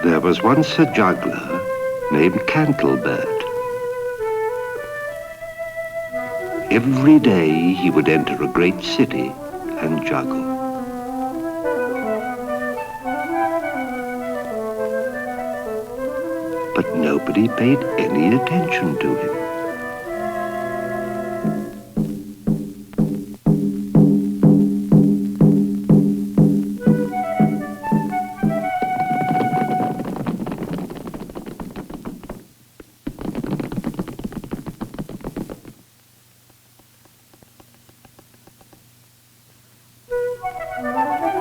There was once a juggler named Cantlebert. Every day he would enter a great city and juggle. But nobody paid any attention to him.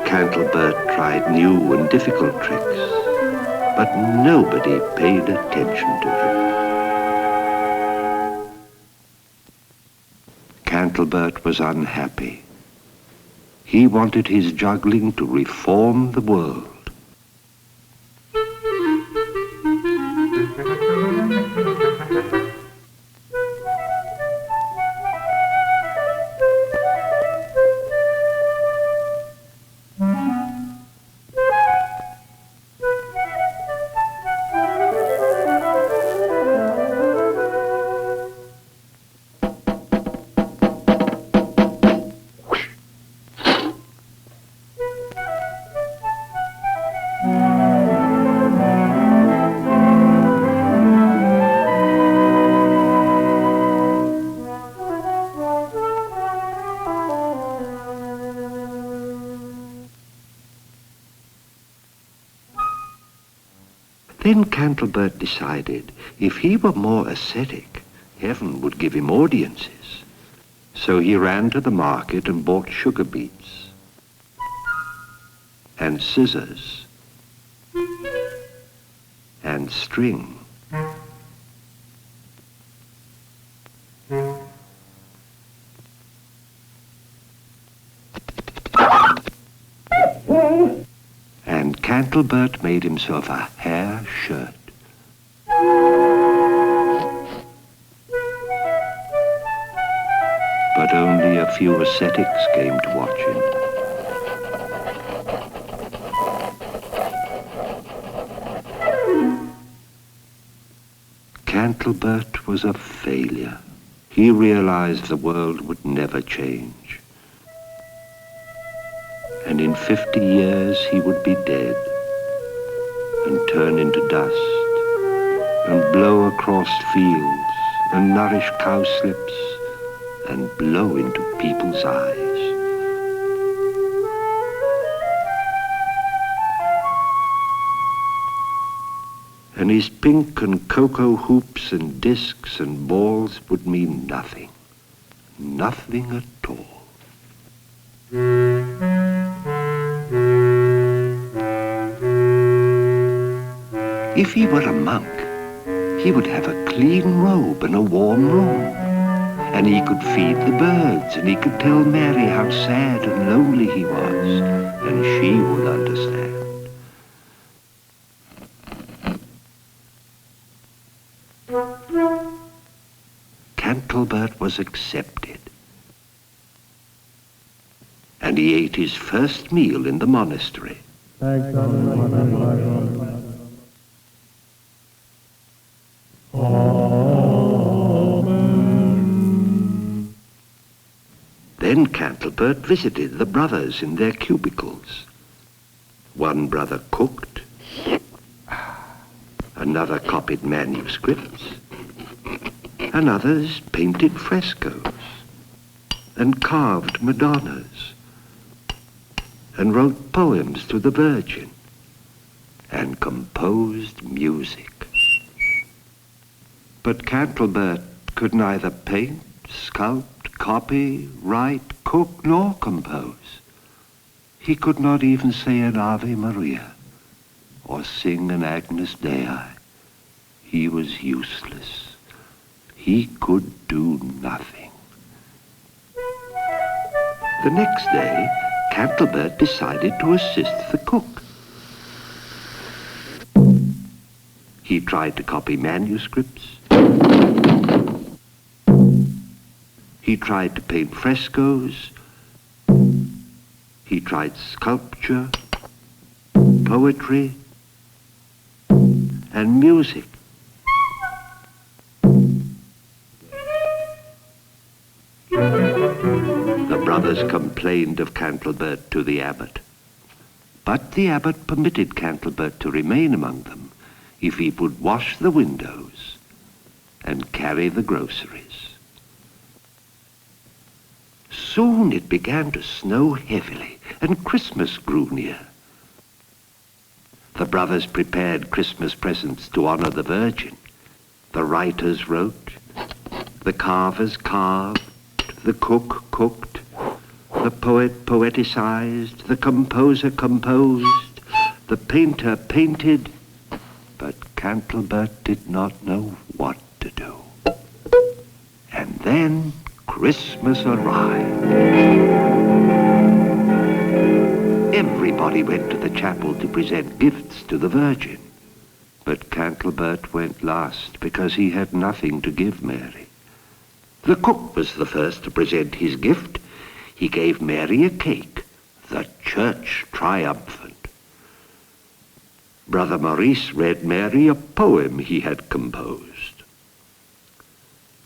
Cantlebert tried new and difficult tricks, but nobody paid attention to him. Cantlebert was unhappy. He wanted his juggling to reform the world. Then Cantlebert decided if he were more ascetic, heaven would give him audiences. So he ran to the market and bought sugar beets and scissors and string. And Cantlebert made himself a hair shirt. But only a few ascetics came to watch him. Cantlebert was a failure. He realized the world would never change. And in 50 years he would be dead and turn into dust and blow across fields and nourish cowslips and blow into people's eyes. And his pink and cocoa hoops and discs and balls would mean nothing. Nothing at all. If he were a monk, he would have a clean robe and a warm room. And he could feed the birds, and he could tell Mary how sad and lonely he was, and she would understand. Cantlebert was accepted. And he ate his first meal in the monastery. Then Cantlebert visited the brothers in their cubicles. One brother cooked, another copied manuscripts, and others painted frescoes and carved Madonnas and wrote poems to the Virgin and composed music. But Cantlebert could neither paint, sculpt, copy, write, cook, nor compose. He could not even say an Ave Maria or sing an Agnus Dei. He was useless. He could do nothing. The next day, Cantlebert decided to assist the cook. He tried to copy manuscripts. He tried to paint frescoes. He tried sculpture, poetry, and music. The brothers complained of Cantlebert to the abbot. But the abbot permitted Cantlebert to remain among them if he would wash the windows and carry the groceries. Soon it began to snow heavily, and Christmas grew near. The brothers prepared Christmas presents to honor the Virgin. The writers wrote, the carvers carved, the cook cooked, the poet poeticized, the composer composed, the painter painted, but Cantlebert did not know what to do. And then Christmas arrived. Everybody went to the chapel to present gifts to the Virgin, but Cantlebert went last because he had nothing to give Mary. The cook was the first to present his gift. He gave Mary a cake, the church triumphant. Brother Maurice read Mary a poem he had composed.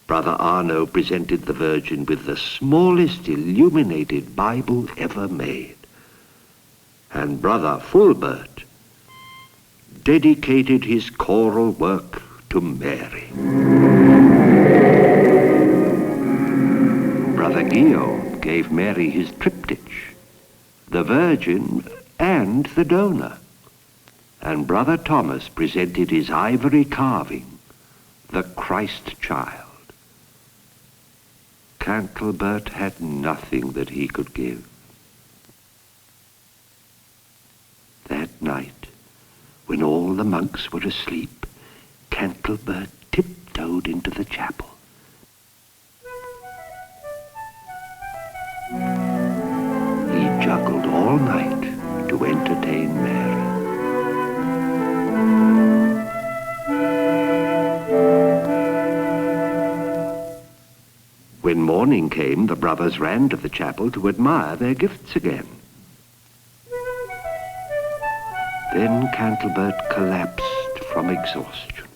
Brother Arno presented the Virgin with the smallest illuminated Bible ever made. And Brother Fulbert dedicated his choral work to Mary. Brother Guillaume gave Mary his triptych, the Virgin and the donor. And Brother Thomas presented his ivory carving, the Christ child. Cantlebert had nothing that he could give. That night, when all the monks were asleep, Cantlebert tiptoed into the chapel. He juggled all night to entertain Mary. When morning came, the brothers ran to the chapel to admire their gifts again. Then Cantlebert collapsed from exhaustion.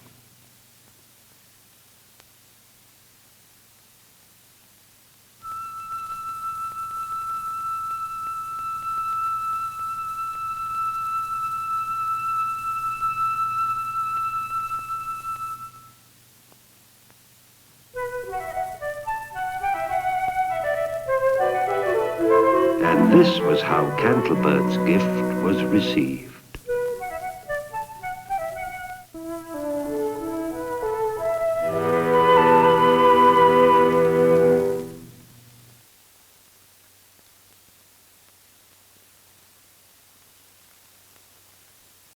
And this was how Cantlebert's gift was received.